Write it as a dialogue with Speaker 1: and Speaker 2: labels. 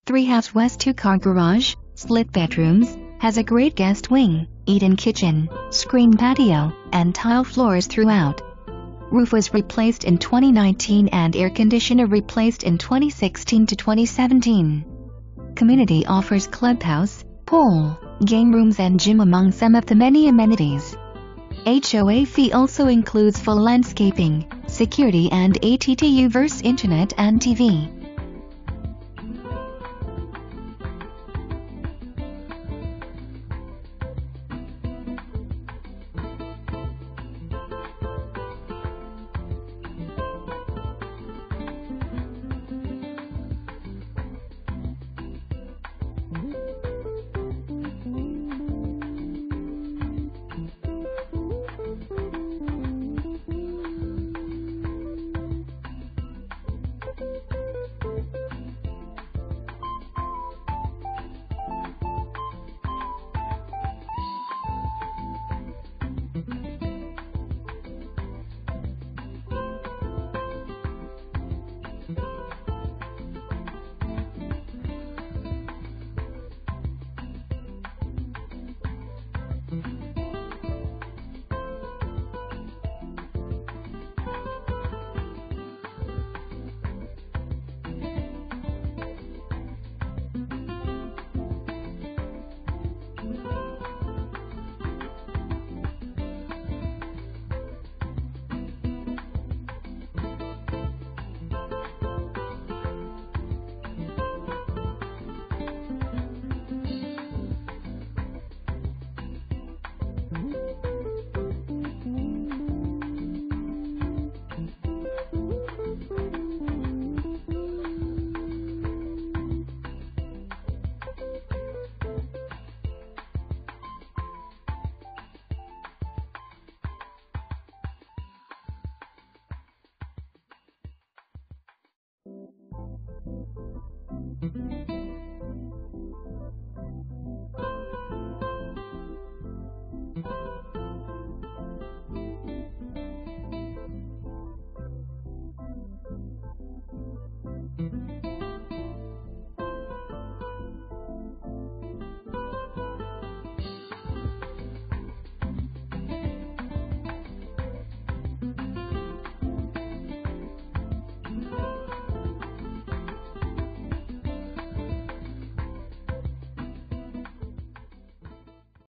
Speaker 1: 3-house west 2-car garage, split bedrooms, has a great guest wing, eat-in kitchen, screened patio, and tile floors throughout. Roof was replaced in 2019 and air conditioner replaced in 2016 to 2017. Community offers clubhouse, pool, game rooms and gym among some of the many amenities. HOA fee also includes full landscaping, security and ATT U-verse internet and TV.